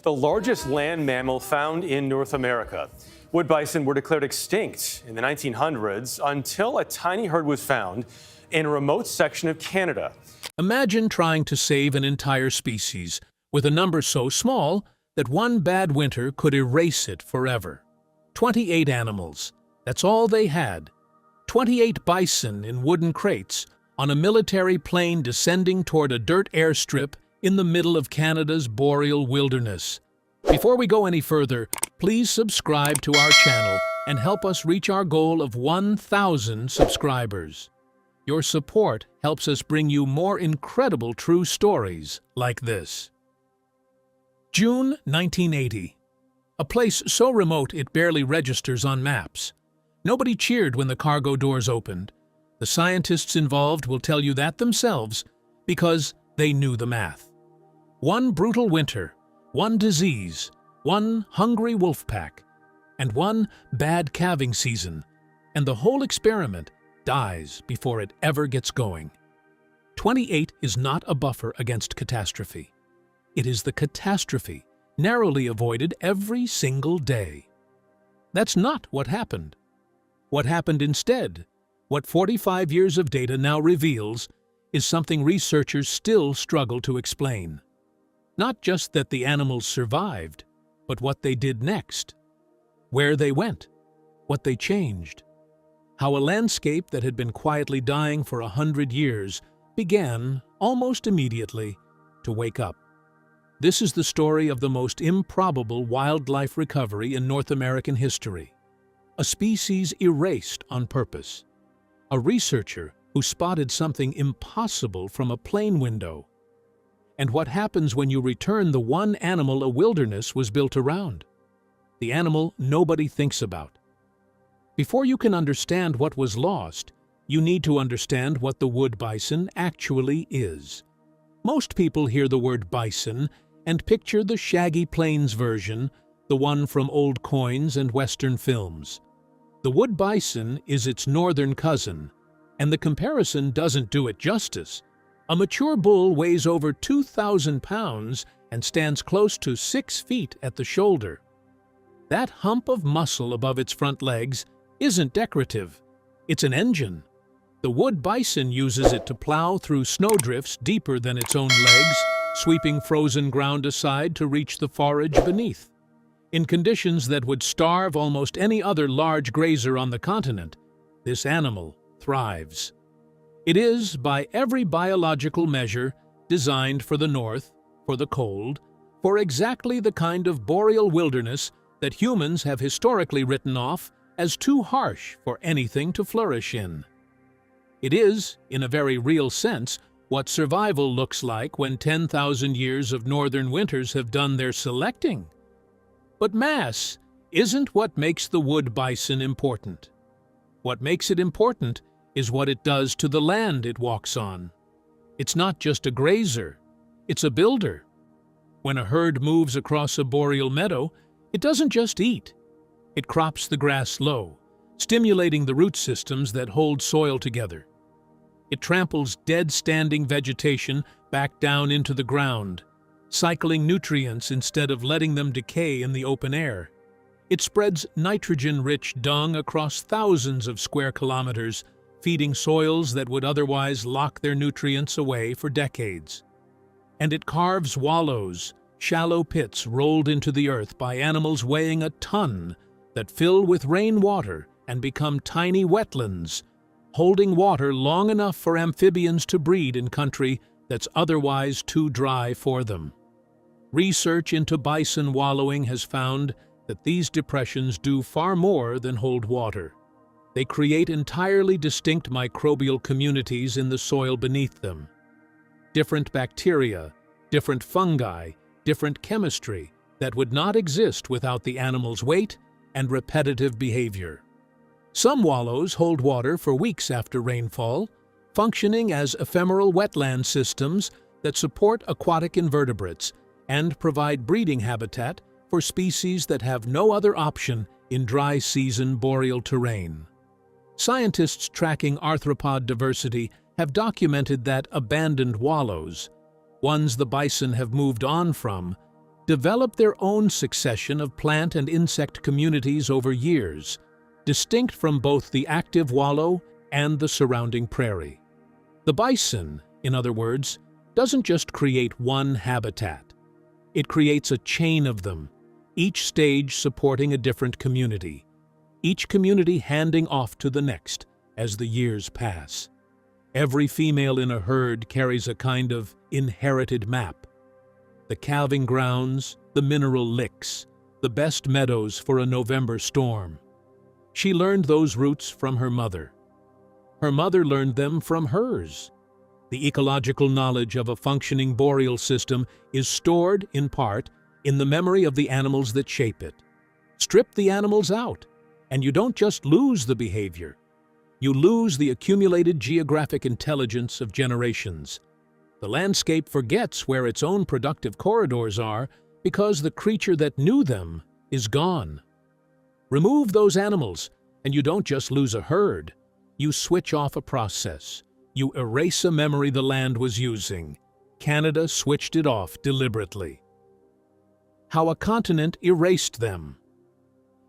The largest land mammal found in North America. Wood bison were declared extinct in the 1900s until a tiny herd was found in a remote section of Canada. Imagine trying to save an entire species with a number so small that one bad winter could erase it forever. 28 animals. That's all they had. 28 bison in wooden crates on a military plane descending toward a dirt airstrip in the middle of Canada's boreal wilderness. Before we go any further, please subscribe to our channel and help us reach our goal of 1,000 subscribers. Your support helps us bring you more incredible true stories like this. June 1980. A place so remote it barely registers on maps. Nobody cheered when the cargo doors opened. The scientists involved will tell you that themselves because they knew the math. One brutal winter, one disease, one hungry wolf pack, and one bad calving season, and the whole experiment dies before it ever gets going. 28 is not a buffer against catastrophe. It is the catastrophe narrowly avoided every single day. That's not what happened. What happened instead, what 45 years of data now reveals, is something researchers still struggle to explain. Not just that the animals survived, but what they did next, where they went, what they changed, how a landscape that had been quietly dying for 100 years began, almost immediately, to wake up. This is the story of the most improbable wildlife recovery in North American history. A species erased on purpose. A researcher who spotted something impossible from a plane window. And what happens when you return the one animal a wilderness was built around? The animal nobody thinks about. Before you can understand what was lost, you need to understand what the wood bison actually is. Most people hear the word bison and picture the shaggy plains version, the one from old coins and Western films. The wood bison is its northern cousin, and the comparison doesn't do it justice. A mature bull weighs over 2,000 pounds and stands close to 6 feet at the shoulder. That hump of muscle above its front legs isn't decorative. It's an engine. The wood bison uses it to plow through snowdrifts deeper than its own legs, sweeping frozen ground aside to reach the forage beneath. In conditions that would starve almost any other large grazer on the continent, this animal thrives. It is, by every biological measure, designed for the north, for the cold, for exactly the kind of boreal wilderness that humans have historically written off as too harsh for anything to flourish in. It is, in a very real sense, what survival looks like when 10,000 years of northern winters have done their selecting. But mass isn't what makes the wood bison important. What makes it important is what it does to the land it walks on. It's not just a grazer, it's a builder. When a herd moves across a boreal meadow, it doesn't just eat. It crops the grass low, stimulating the root systems that hold soil together. It tramples dead-standing vegetation back down into the ground, cycling nutrients instead of letting them decay in the open air. It spreads nitrogen-rich dung across thousands of square kilometers, feeding soils that would otherwise lock their nutrients away for decades. And it carves wallows, shallow pits rolled into the earth by animals weighing a ton that fill with rainwater and become tiny wetlands, holding water long enough for amphibians to breed in country that's otherwise too dry for them. Research into bison wallowing has found that these depressions do far more than hold water. They create entirely distinct microbial communities in the soil beneath them. Different bacteria, different fungi, different chemistry that would not exist without the animal's weight and repetitive behavior. Some wallows hold water for weeks after rainfall, functioning as ephemeral wetland systems that support aquatic invertebrates and provide breeding habitat for species that have no other option in dry season boreal terrain. Scientists tracking arthropod diversity have documented that abandoned wallows, ones the bison have moved on from, developed their own succession of plant and insect communities over years, distinct from both the active wallow and the surrounding prairie. The bison, in other words, doesn't just create one habitat. It creates a chain of them, each stage supporting a different community, each community handing off to the next as the years pass. Every female in a herd carries a kind of inherited map. The calving grounds, the mineral licks, the best meadows for a November storm. She learned those roots from her mother. Her mother learned them from hers. The ecological knowledge of a functioning boreal system is stored, in part, in the memory of the animals that shape it. Strip the animals out, and you don't just lose the behavior. You lose the accumulated geographic intelligence of generations. The landscape forgets where its own productive corridors are because the creature that knew them is gone. Remove those animals, and you don't just lose a herd. You switch off a process. You erase a memory the land was using. Canada switched it off deliberately. How a continent erased them.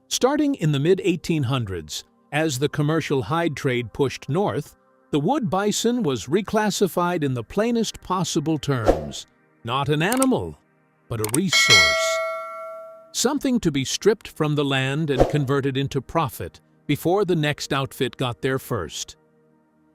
Starting in the mid-1800s, as the commercial hide trade pushed north, the wood bison was reclassified in the plainest possible terms. Not an animal, but a resource. Something to be stripped from the land and converted into profit before the next outfit got there first.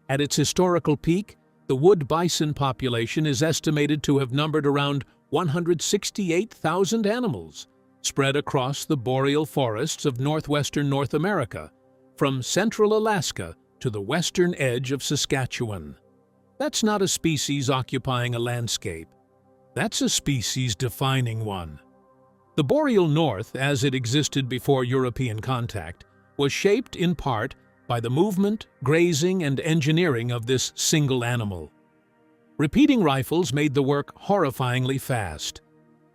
At its historical peak, the wood bison population is estimated to have numbered around 168,000 animals, spread across the boreal forests of northwestern North America, from central Alaska to the western edge of Saskatchewan. That's not a species occupying a landscape. That's a species defining one. The boreal north, as it existed before European contact, was shaped in part by the movement, grazing, and engineering of this single animal. Repeating rifles made the work horrifyingly fast.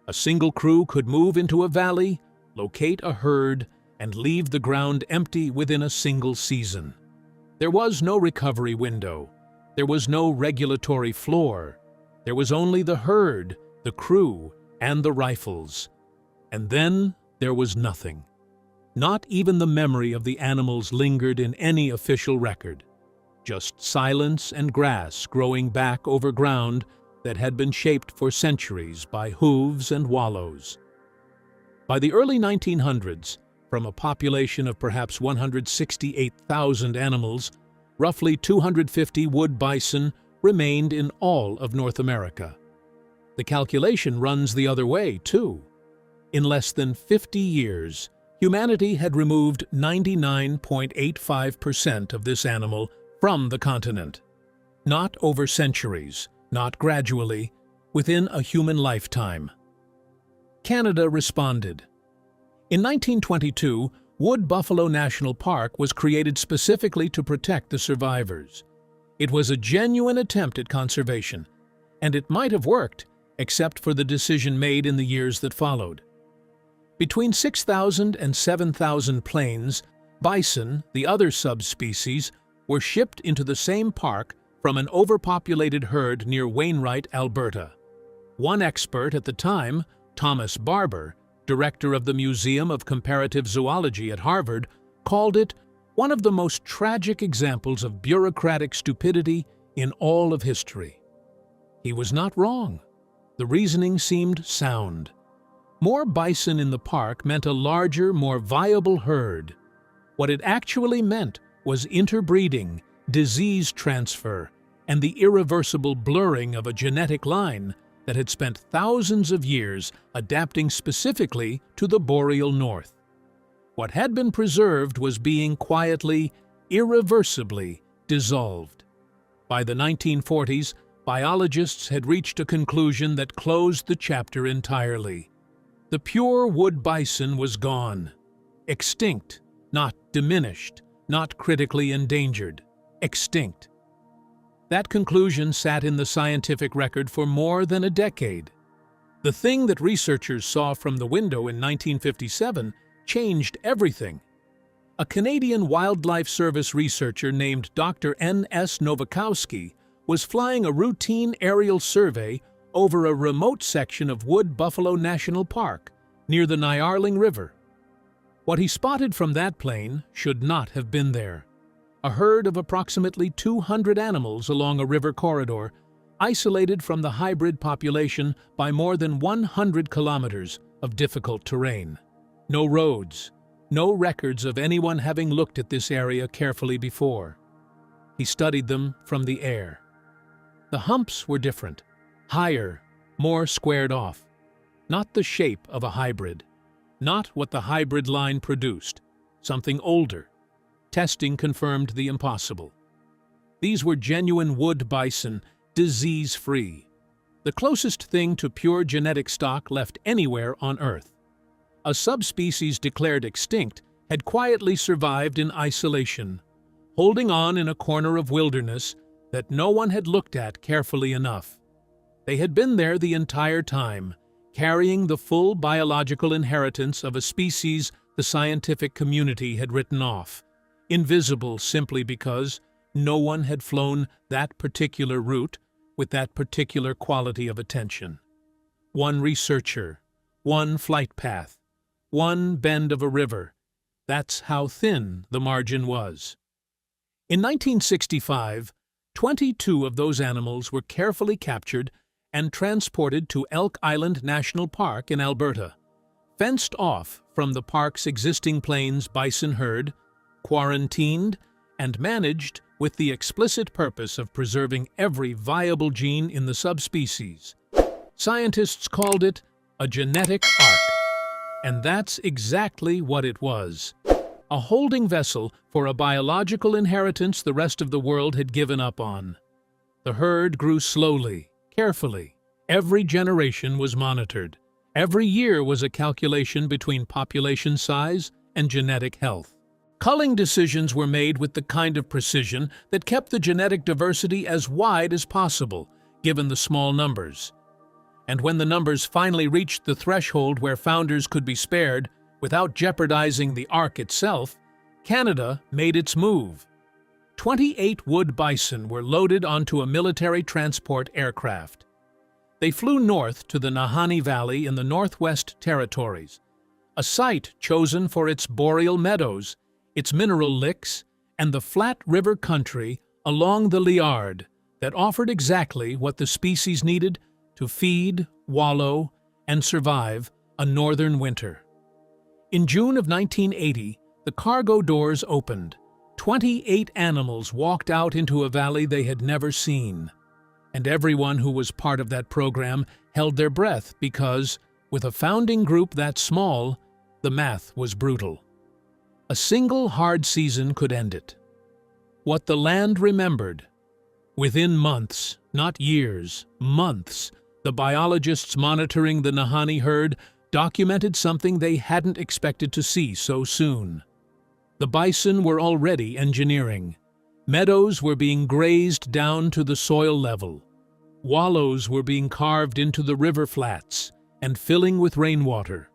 A single crew could move into a valley, locate a herd, and leave the ground empty within a single season. There was no recovery window. There was no regulatory floor. There was only the herd, the crew, and the rifles. And then there was nothing. Not even the memory of the animals lingered in any official record. Just silence and grass growing back over ground that had been shaped for centuries by hooves and wallows. By the early 1900s, from a population of perhaps 168,000 animals, roughly 250 wood bison remained in all of North America. The calculation runs the other way, too. In less than 50 years, humanity had removed 99.85% of this animal from the continent. Not over centuries, not gradually, within a human lifetime. Canada responded. In 1922, Wood Buffalo National Park was created specifically to protect the survivors. It was a genuine attempt at conservation, and it might have worked, except for the decision made in the years that followed. Between 6,000 and 7,000 plains, bison, the other subspecies, were shipped into the same park from an overpopulated herd near Wainwright, Alberta. One expert at the time, Thomas Barber, director of the Museum of Comparative Zoology at Harvard, called it one of the most tragic examples of bureaucratic stupidity in all of history. He was not wrong. The reasoning seemed sound. More bison in the park meant a larger, more viable herd. What it actually meant was interbreeding, disease transfer, and the irreversible blurring of a genetic line that had spent thousands of years adapting specifically to the boreal north. What had been preserved was being quietly, irreversibly dissolved. By the 1940s, biologists had reached a conclusion that closed the chapter entirely. The pure wood bison was gone. Extinct, not diminished, not critically endangered. Extinct. That conclusion sat in the scientific record for more than a decade. The thing that researchers saw from the window in 1957 changed everything. A Canadian Wildlife Service researcher named Dr. N.S. Nowakowski was flying a routine aerial survey over a remote section of Wood Buffalo National Park near the Nyarling River. What he spotted from that plane should not have been there. A herd of approximately 200 animals along a river corridor, isolated from the hybrid population by more than 100 kilometers of difficult terrain. No roads, no records of anyone having looked at this area carefully before. He studied them from the air. The humps were different, higher, more squared off. Not the shape of a hybrid, not what the hybrid line produced, something older. Testing confirmed the impossible. These were genuine wood bison, disease-free, the closest thing to pure genetic stock left anywhere on Earth. A subspecies declared extinct had quietly survived in isolation, holding on in a corner of wilderness that no one had looked at carefully enough. They had been there the entire time, carrying the full biological inheritance of a species the scientific community had written off, invisible simply because no one had flown that particular route with that particular quality of attention. One researcher, one flight path, one bend of a river. That's how thin the margin was. In 1965, 22 of those animals were carefully captured and transported to Elk Island National Park in Alberta, fenced off from the park's existing plains bison herd, quarantined, and managed with the explicit purpose of preserving every viable gene in the subspecies. Scientists called it a genetic ark, and that's exactly what it was. A holding vessel for a biological inheritance the rest of the world had given up on. The herd grew slowly, carefully. Every generation was monitored. Every year was a calculation between population size and genetic health. Culling decisions were made with the kind of precision that kept the genetic diversity as wide as possible, given the small numbers. And when the numbers finally reached the threshold where founders could be spared without jeopardizing the ark itself, Canada made its move. 28 wood bison were loaded onto a military transport aircraft. They flew north to the Nahanni Valley in the Northwest Territories, a site chosen for its boreal meadows, its mineral licks, and the flat river country along the Liard that offered exactly what the species needed to feed, wallow, and survive a northern winter. In June of 1980, the cargo doors opened. 28 animals walked out into a valley they had never seen. And everyone who was part of that program held their breath because, with a founding group that small, the math was brutal. A single hard season could end it. What the land remembered. Within months, not years, months, the biologists monitoring the Nahanni herd documented something they hadn't expected to see so soon. The bison were already engineering. Meadows were being grazed down to the soil level. Wallows were being carved into the river flats and filling with rainwater.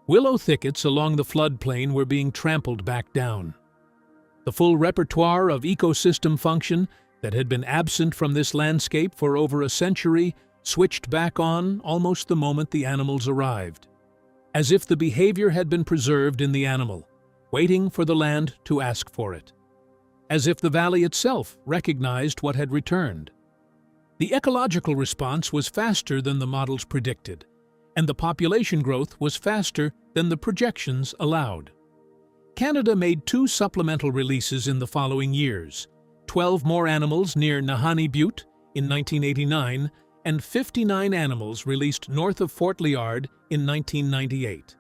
Willow thickets along the floodplain were being trampled back down. The full repertoire of ecosystem function that had been absent from this landscape for over a century switched back on almost the moment the animals arrived, as if the behavior had been preserved in the animal, waiting for the land to ask for it, as if the valley itself recognized what had returned. The ecological response was faster than the models predicted, and the population growth was faster than the projections allowed. Canada made 2 supplemental releases in the following years, 12 more animals near Nahanni Butte in 1989, and 59 animals released north of Fort Liard in 1998.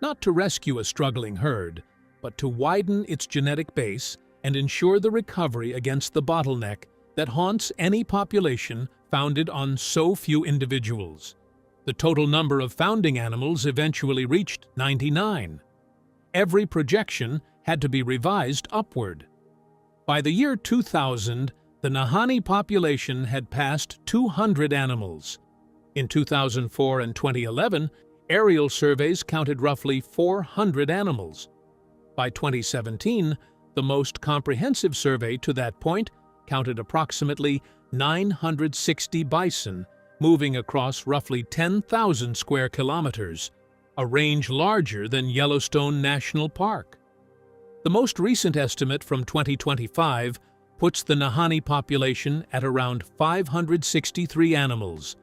Not to rescue a struggling herd, but to widen its genetic base and ensure the recovery against the bottleneck that haunts any population founded on so few individuals. The total number of founding animals eventually reached 99. Every projection had to be revised upward. By the year 2000, the Nahanni population had passed 200 animals. In 2004 and 2011, aerial surveys counted roughly 400 animals. By 2017, the most comprehensive survey to that point counted approximately 960 bison moving across roughly 10,000 square kilometers, a range larger than Yellowstone National Park. The most recent estimate from 2025 puts the Nahanni population at around 563 animals,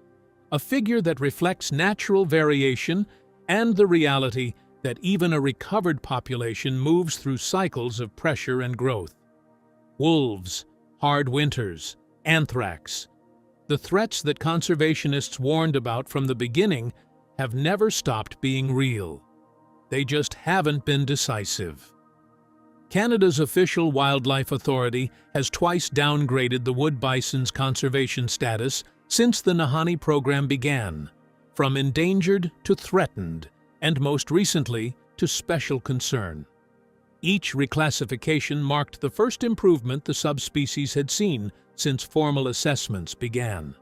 a figure that reflects natural variation and the reality that even a recovered population moves through cycles of pressure and growth. Wolves, hard winters, anthrax. The threats that conservationists warned about from the beginning have never stopped being real. They just haven't been decisive. Canada's official wildlife authority has twice downgraded the wood bison's conservation status since the Nahanni program began, from endangered to threatened, and most recently to special concern. Each reclassification marked the first improvement the subspecies had seen since formal assessments began.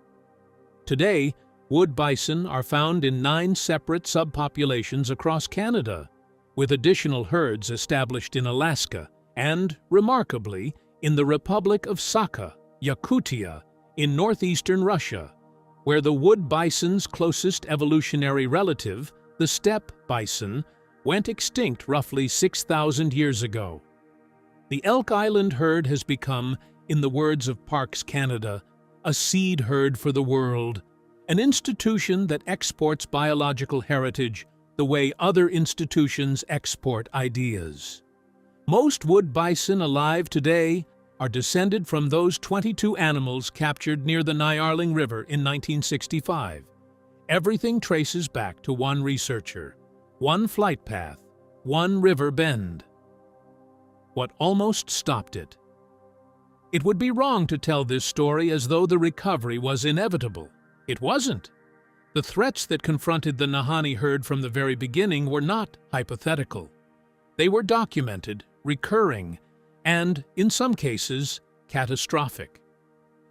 Today, wood bison are found in 9 separate subpopulations across Canada, with additional herds established in Alaska and, remarkably, in the Republic of Sakha, Yakutia, in northeastern Russia, where the wood bison's closest evolutionary relative, the steppe bison, went extinct roughly 6,000 years ago. The Elk Island herd has become, in the words of Parks Canada, a seed herd for the world, an institution that exports biological heritage the way other institutions export ideas. Most wood bison alive today are descended from those 22 animals captured near the Nyarling River in 1965. Everything traces back to one researcher, one flight path, one river bend. What almost stopped it? It would be wrong to tell this story as though the recovery was inevitable. It wasn't. The threats that confronted the Nahanni herd from the very beginning were not hypothetical. They were documented, recurring, and, in some cases, catastrophic.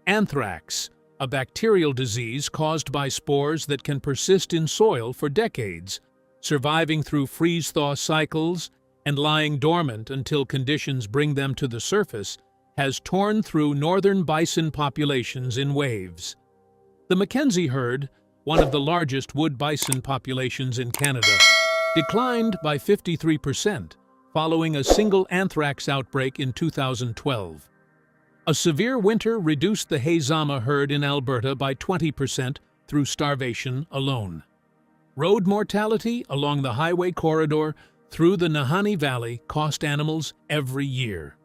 Anthrax, a bacterial disease caused by spores that can persist in soil for decades, surviving through freeze-thaw cycles and lying dormant until conditions bring them to the surface, has torn through northern bison populations in waves. The Mackenzie herd, one of the largest wood bison populations in Canada, declined by 53% following a single anthrax outbreak in 2012. A severe winter reduced the Hazama herd in Alberta by 20% through starvation alone. Road mortality along the highway corridor through the Nahanni Valley cost animals every year.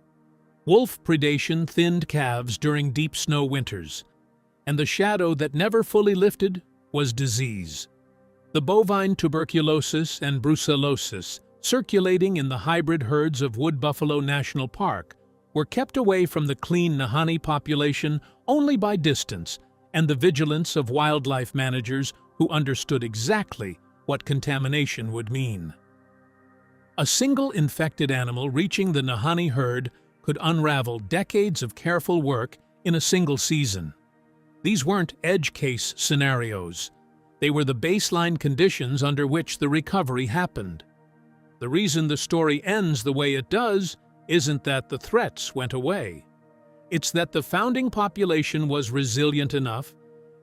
Wolf predation thinned calves during deep snow winters, and the shadow that never fully lifted was disease. The bovine tuberculosis and brucellosis circulating in the hybrid herds of Wood Buffalo National Park were kept away from the clean Nahanni population only by distance and the vigilance of wildlife managers who understood exactly what contamination would mean. A single infected animal reaching the Nahanni herd could unravel decades of careful work in a single season. These weren't edge case scenarios. They were the baseline conditions under which the recovery happened. The reason the story ends the way it does isn't that the threats went away. It's that the founding population was resilient enough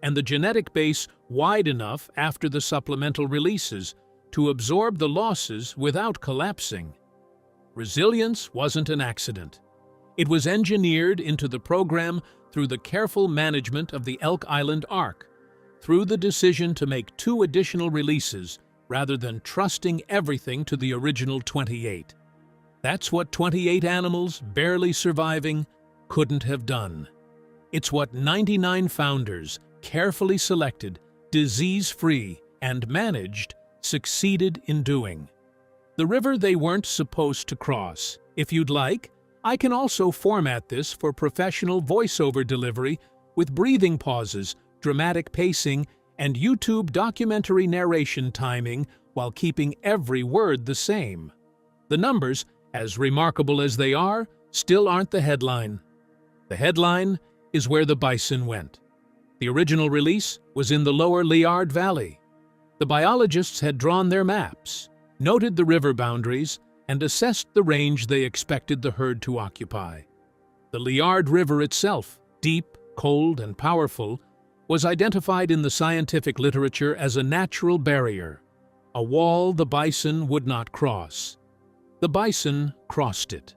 and the genetic base wide enough after the supplemental releases to absorb the losses without collapsing. Resilience wasn't an accident. It was engineered into the program through the careful management of the Elk Island Arc, through the decision to make 2 additional releases rather than trusting everything to the original 28. That's what 28 animals, barely surviving, couldn't have done. It's what 99 founders, carefully selected, disease-free, and managed, succeeded in doing. The river they weren't supposed to cross. If you'd like, I can also format this for professional voiceover delivery with breathing pauses, dramatic pacing, and YouTube documentary narration timing while keeping every word the same. The numbers, as remarkable as they are, still aren't the headline. The headline is where the bison went. The original release was in the lower Liard Valley. The biologists had drawn their maps, noted the river boundaries, and assessed the range they expected the herd to occupy. The Liard River itself, deep, cold, and powerful, was identified in the scientific literature as a natural barrier, a wall the bison would not cross. The bison crossed it.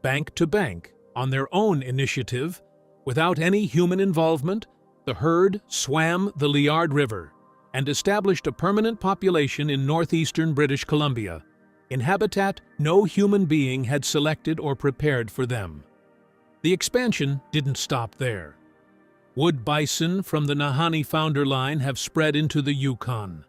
Bank to bank, on their own initiative, without any human involvement, the herd swam the Liard River and established a permanent population in northeastern British Columbia, in habitat no human being had selected or prepared for them. The expansion didn't stop there. Wood bison from the Nahanni founder line have spread into the Yukon.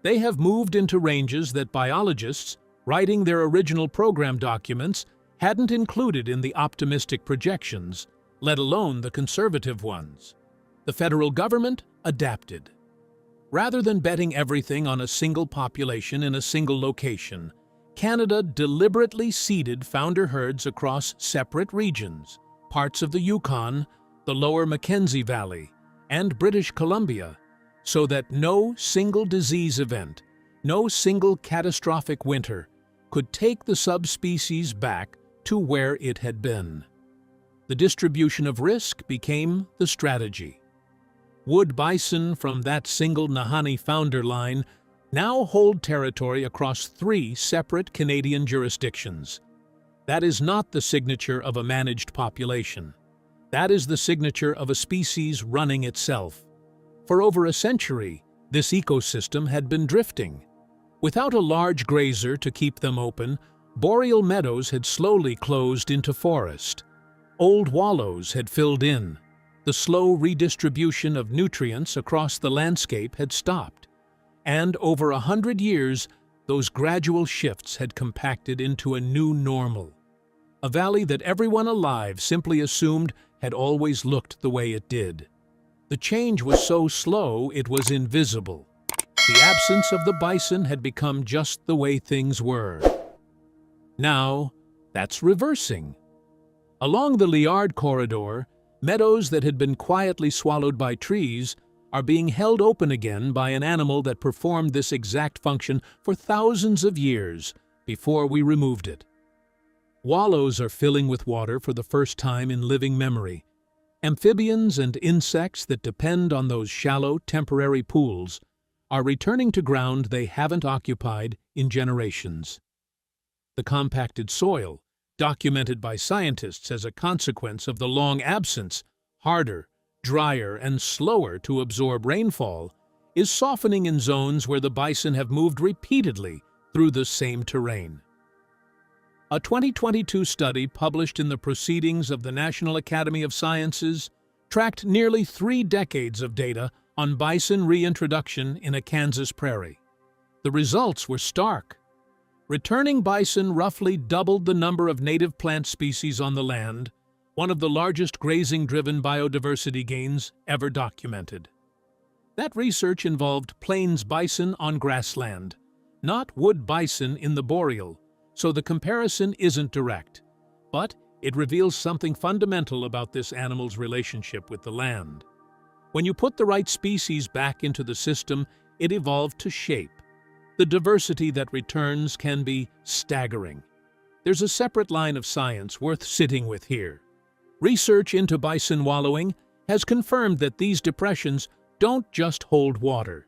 They have moved into ranges that biologists, writing their original program documents, hadn't included in the optimistic projections, let alone the conservative ones. The federal government adapted. Rather than betting everything on a single population in a single location, Canada deliberately seeded founder herds across separate regions, parts of the Yukon, the lower Mackenzie Valley, and British Columbia, so that no single disease event, no single catastrophic winter, could take the subspecies back to where it had been. The distribution of risk became the strategy. Wood bison from that single Nahanni founder line now hold territory across 3 separate Canadian jurisdictions. That is not the signature of a managed population. That is the signature of a species running itself. For over a century, this ecosystem had been drifting. Without a large grazer to keep them open, boreal meadows had slowly closed into forest. Old wallows had filled in. The slow redistribution of nutrients across the landscape had stopped. And over 100 years, those gradual shifts had compacted into a new normal. A valley that everyone alive simply assumed had always looked the way it did. The change was so slow it was invisible. The absence of the bison had become just the way things were. Now, that's reversing. Along the Liard corridor, meadows that had been quietly swallowed by trees are being held open again by an animal that performed this exact function for thousands of years before we removed it. Wallows are filling with water for the first time in living memory. Amphibians and insects that depend on those shallow, temporary pools are returning to ground they haven't occupied in generations. The compacted soil, documented by scientists as a consequence of the long absence, harder, drier, and slower to absorb rainfall, is softening in zones where the bison have moved repeatedly through the same terrain. A 2022 study published in the Proceedings of the National Academy of Sciences tracked nearly 3 decades of data on bison reintroduction in a Kansas prairie. The results were stark. Returning bison roughly doubled the number of native plant species on the land, one of the largest grazing-driven biodiversity gains ever documented. That research involved plains bison on grassland, not wood bison in the boreal, so the comparison isn't direct, but it reveals something fundamental about this animal's relationship with the land. When you put the right species back into the system, it evolved to shape. The diversity that returns can be staggering. There's a separate line of science worth sitting with here. Research into bison wallowing has confirmed that these depressions don't just hold water.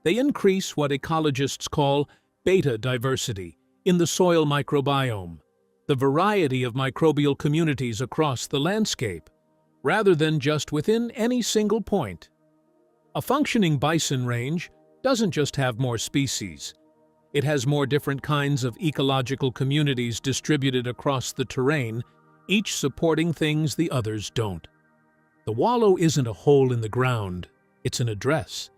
They increase what ecologists call beta diversity in the soil microbiome, the variety of microbial communities across the landscape, rather than just within any single point. A functioning bison range doesn't just have more species. It has more different kinds of ecological communities distributed across the terrain, each supporting things the others don't. The wallow isn't a hole in the ground, it's an address,